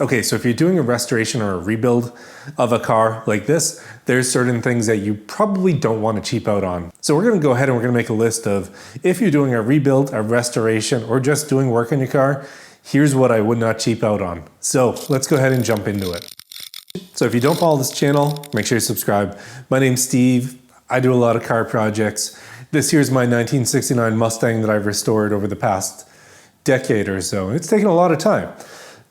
Okay, so if you're doing a restoration or a rebuild of a car like this, there's certain things that you probably don't want to cheap out on. So we're going to go ahead and we're going to make a list of, if you're doing a rebuild, a restoration, or just doing work on your car, here's what I would not cheap out on. So let's go ahead and jump into it. So if you don't follow this channel, make sure you subscribe. My name's Steve. I do a lot of car projects. This here's my 1969 Mustang that I've restored over the past decade or so. It's taken a lot of time.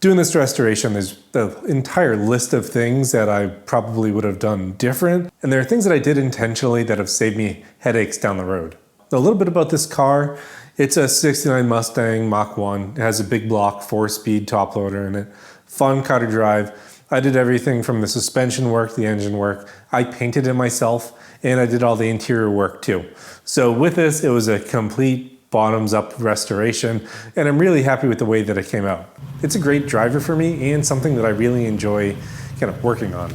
Doing this restoration, there's an entire list of things that I probably would have done different. And there are things that I did intentionally that have saved me headaches down the road. A little bit about this car. It's a 69 Mustang Mach 1. It has a big block 4-speed top loader in it. Fun car to drive. I did everything from the suspension work, the engine work. I painted it myself, and I did all the interior work too. So with this, it was a complete bottoms up restoration, and I'm really happy with the way that it came out. It's a great driver for me and something that I really enjoy kind of working on.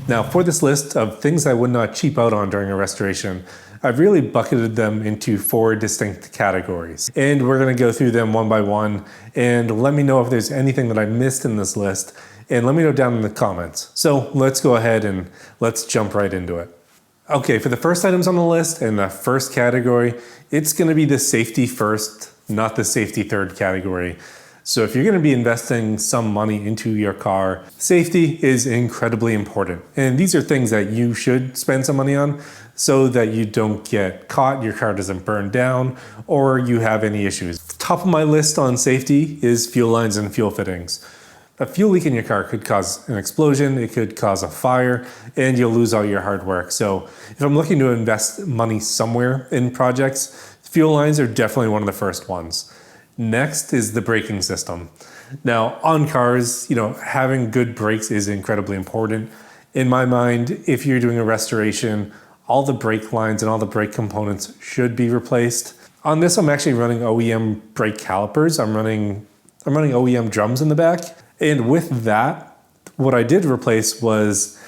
Now for this list of things I would not cheap out on during a restoration, I've really bucketed them into 4 distinct categories. And we're gonna go through them one by one, and let me know if there's anything that I missed in this list, and let me know down in the comments. So let's go ahead and let's jump right into it. Okay, for the first items on the list and the first category, it's gonna be the safety first, not the safety third category. So if you're gonna be investing some money into your car, safety is incredibly important. And these are things that you should spend some money on so that you don't get caught, your car doesn't burn down, or you have any issues. Top of my list on safety is fuel lines and fuel fittings. A fuel leak in your car could cause an explosion, it could cause a fire, and you'll lose all your hard work. So if I'm looking to invest money somewhere in projects, fuel lines are definitely one of the first ones. Next is the braking system. Now on cars, having good brakes is incredibly important. In my mind, if you're doing a restoration, all the brake lines and all the brake components should be replaced. On this, I'm actually running OEM brake calipers. I'm running OEM drums in the back. And with that, what I did replace was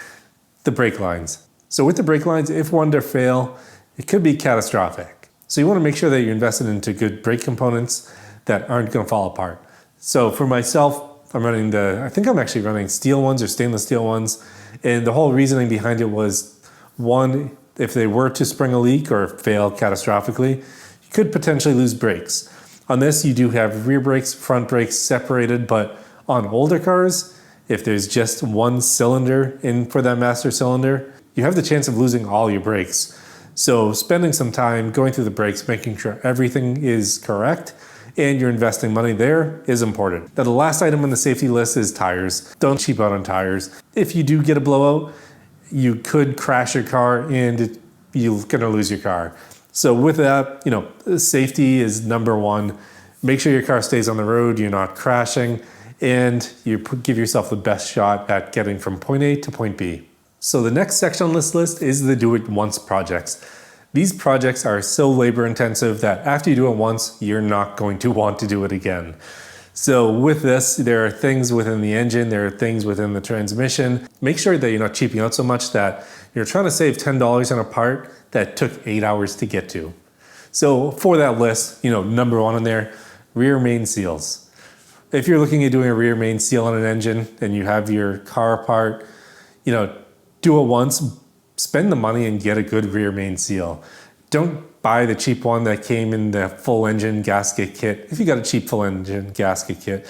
the brake lines. So with the brake lines, if one to fail, it could be catastrophic. So you want to make sure that you're invested into good brake components that aren't going to fall apart. So for myself, I think I'm actually running steel ones or stainless steel ones. And the whole reasoning behind it was, one, if they were to spring a leak or fail catastrophically, you could potentially lose brakes. On this, you do have rear brakes, front brakes separated, but on older cars, if there's just one cylinder in for that master cylinder, you have the chance of losing all your brakes. So spending some time going through the brakes, making sure everything is correct, and you're investing money there is important. Now the last item on the safety list is tires. Don't cheap out on tires. If you do get a blowout, you could crash your car and you're gonna lose your car. So with that, safety is number one. Make sure your car stays on the road, you're not crashing, and you give yourself the best shot at getting from point A to point B. So the next section on this list is the do it once projects. These projects are so labor intensive that after you do it once, you're not going to want to do it again. So with this, there are things within the engine, there are things within the transmission. Make sure that you're not cheaping out so much that you're trying to save $10 on a part that took 8 hours to get to. So for that list, number one on there, rear main seals. If you're looking at doing a rear main seal on an engine and you have your car apart, do it once, spend the money and get a good rear main seal. Don't buy the cheap one that came in the full engine gasket kit. If you got a cheap full engine gasket kit,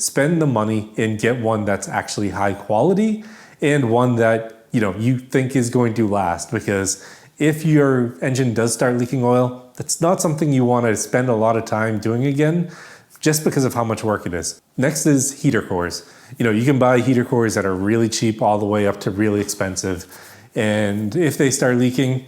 spend the money and get one that's actually high quality and one that, you think is going to last, because if your engine does start leaking oil, that's not something you want to spend a lot of time doing again, just because of how much work it is. Next is heater cores. You can buy heater cores that are really cheap all the way up to really expensive. And if they start leaking,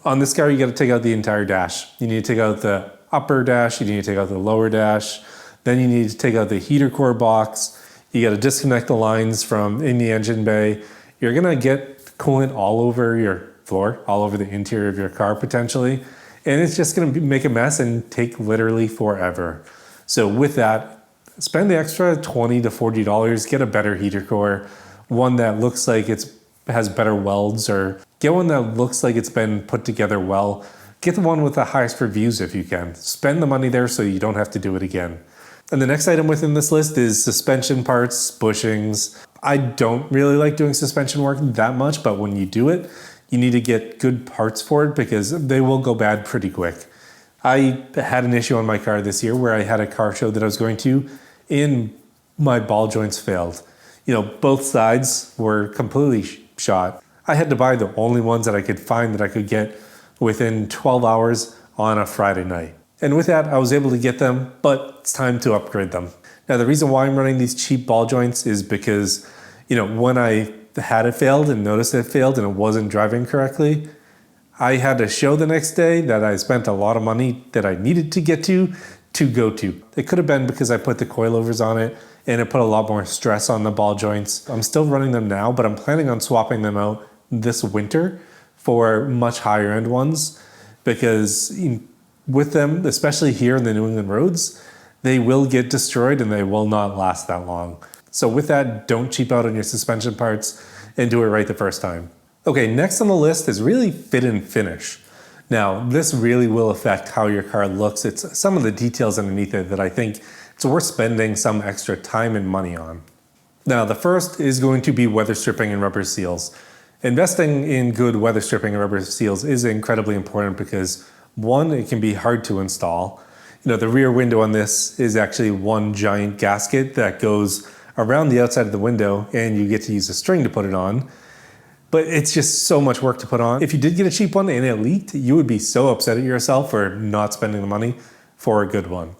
on this car, you got to take out the entire dash. You need to take out the upper dash, you need to take out the lower dash, then you need to take out the heater core box, you got to disconnect the lines from in the engine bay. You're gonna get coolant all over your floor, all over the interior of your car potentially, and it's just gonna make a mess and take literally forever. So with that, spend the extra $20 to $40, get a better heater core, one that looks like it has better welds, or get one that looks like it's been put together well. Get the one with the highest reviews if you can. Spend the money there so you don't have to do it again. And the next item within this list is suspension parts, bushings. I don't really like doing suspension work that much, but when you do it, you need to get good parts for it because they will go bad pretty quick. I had an issue on my car this year where I had a car show that I was going to and my ball joints failed. Both sides were completely shot. I had to buy the only ones that I could find that I could get within 12 hours on a Friday night. And with that, I was able to get them, but it's time to upgrade them. Now, the reason why I'm running these cheap ball joints is because, when I had it failed and noticed it failed and it wasn't driving correctly, I had a show the next day that I spent a lot of money that I needed to get to go to. It could have been because I put the coilovers on it and it put a lot more stress on the ball joints. I'm still running them now, but I'm planning on swapping them out this winter for much higher end ones because with them, especially here in the New England roads, they will get destroyed and they will not last that long. So with that, don't cheap out on your suspension parts and do it right the first time. Okay, next on the list is really fit and finish. Now, this really will affect how your car looks. It's some of the details underneath it that I think it's worth spending some extra time and money on. Now, the first is going to be weather stripping and rubber seals. Investing in good weather stripping and rubber seals is incredibly important because one, it can be hard to install. The rear window on this is actually one giant gasket that goes around the outside of the window and you get to use a string to put it on. But it's just so much work to put on. If you did get a cheap one and it leaked, you would be so upset at yourself for not spending the money for a good one.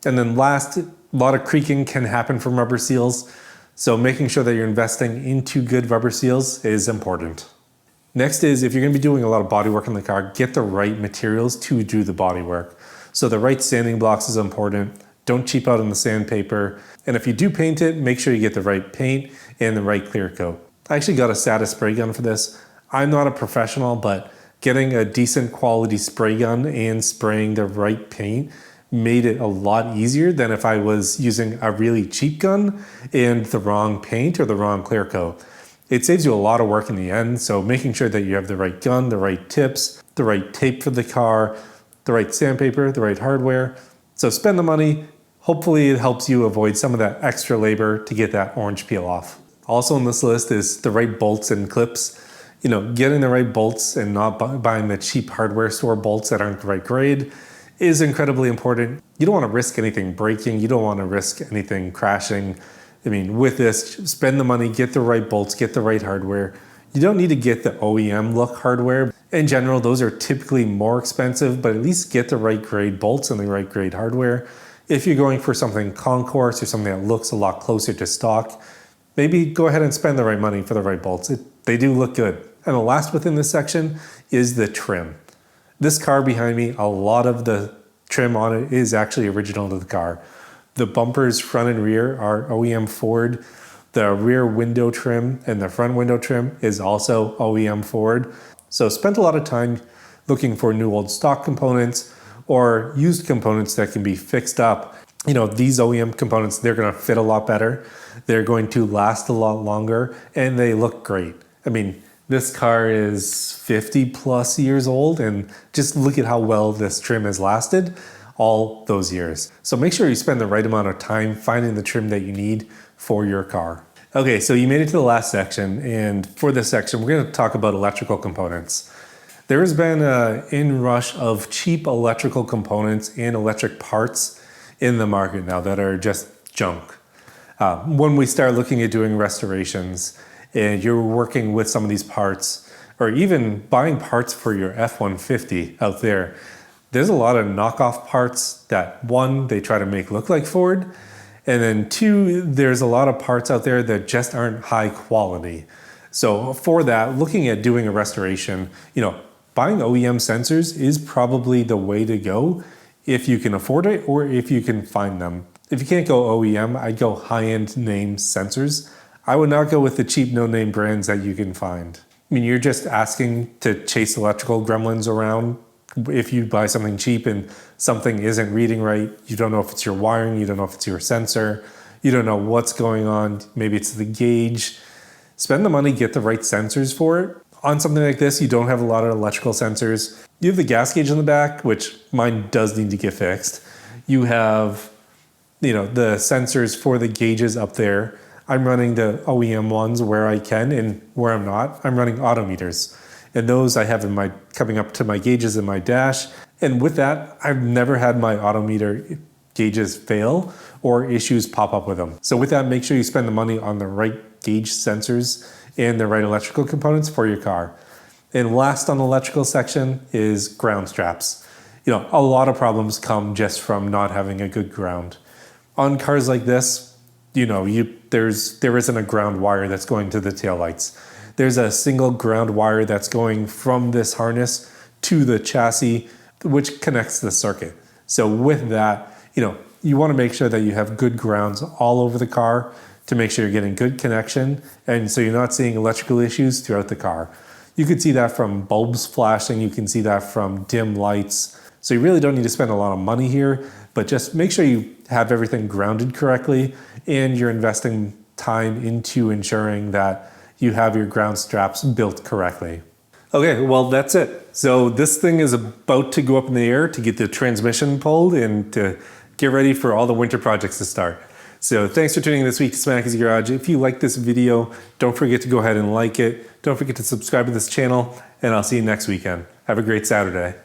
And then last, a lot of creaking can happen from rubber seals. So making sure that you're investing into good rubber seals is important. Next is if you're going to be doing a lot of body work in the car, get the right materials to do the body work. So the right sanding blocks is important. Don't cheap out on the sandpaper. And if you do paint it, make sure you get the right paint and the right clear coat. I actually got a Status spray gun for this. I'm not a professional, but getting a decent quality spray gun and spraying the right paint made it a lot easier than if I was using a really cheap gun and the wrong paint or the wrong clear coat. It saves you a lot of work in the end, so making sure that you have the right gun, the right tips, the right tape for the car, the right sandpaper, the right hardware. So spend the money. Hopefully it helps you avoid some of that extra labor to get that orange peel off. Also on this list is the right bolts and clips. Getting the right bolts and not buying the cheap hardware store bolts that aren't the right grade is incredibly important. You don't want to risk anything breaking. You don't want to risk anything crashing. With this, spend the money, get the right bolts, get the right hardware. You don't need to get the OEM look hardware. In general, those are typically more expensive, but at least get the right grade bolts and the right grade hardware. If you're going for something concourse or something that looks a lot closer to stock, maybe go ahead and spend the right money for the right bolts. They do look good. And the last within this section is the trim. This car behind me, a lot of the trim on it is actually original to the car. The bumpers front and rear are OEM Ford. The rear window trim and the front window trim is also OEM Ford. So spent a lot of time looking for new old stock components or used components that can be fixed up. These OEM components, they're going to fit a lot better. They're going to last a lot longer and they look great. This car is 50 plus years old and just look at how well this trim has lasted all those years. So make sure you spend the right amount of time finding the trim that you need for your car. Okay, so you made it to the last section, and for this section, we're going to talk about electrical components. There has been an inrush of cheap electrical components and electric parts in the market now that are just junk. When we start looking at doing restorations and you're working with some of these parts, or even buying parts for your F-150 out there, there's a lot of knockoff parts that one, they try to make look like Ford, and then two, there's a lot of parts out there that just aren't high quality. So for that, looking at doing a restoration, buying OEM sensors is probably the way to go if you can afford it or if you can find them. If you can't go OEM, I'd go high-end name sensors. I would not go with the cheap no-name brands that you can find. You're just asking to chase electrical gremlins around. If you buy something cheap and something isn't reading right, you don't know if it's your wiring, you don't know if it's your sensor, you don't know what's going on, maybe it's the gauge. Spend the money, get the right sensors for it. On something like this, you don't have a lot of electrical sensors. You have the gas gauge in the back, which mine does need to get fixed. You have the sensors for the gauges up there. I'm running the OEM ones where I can, and where I'm not, I'm running auto meters. And those I have coming up to my gauges in my dash. And with that, I've never had my auto meter gauges fail or issues pop up with them. So with that, make sure you spend the money on the right gauge sensors and the right electrical components for your car. And last on the electrical section is ground straps. A lot of problems come just from not having a good ground. On cars like this, there isn't a ground wire that's going to the taillights. There's a single ground wire that's going from this harness to the chassis, which connects the circuit. So with that, you want to make sure that you have good grounds all over the car to make sure you're getting good connection, and so you're not seeing electrical issues throughout the car. You could see that from bulbs flashing, you can see that from dim lights. So you really don't need to spend a lot of money here, but just make sure you have everything grounded correctly and you're investing time into ensuring that you have your ground straps built correctly. Okay, well that's it. So this thing is about to go up in the air to get the transmission pulled and to get ready for all the winter projects to start. So thanks for tuning in this week to Smackey's Garage. If you like this video, don't forget to go ahead and like it. Don't forget to subscribe to this channel, and I'll see you next weekend. Have a great Saturday.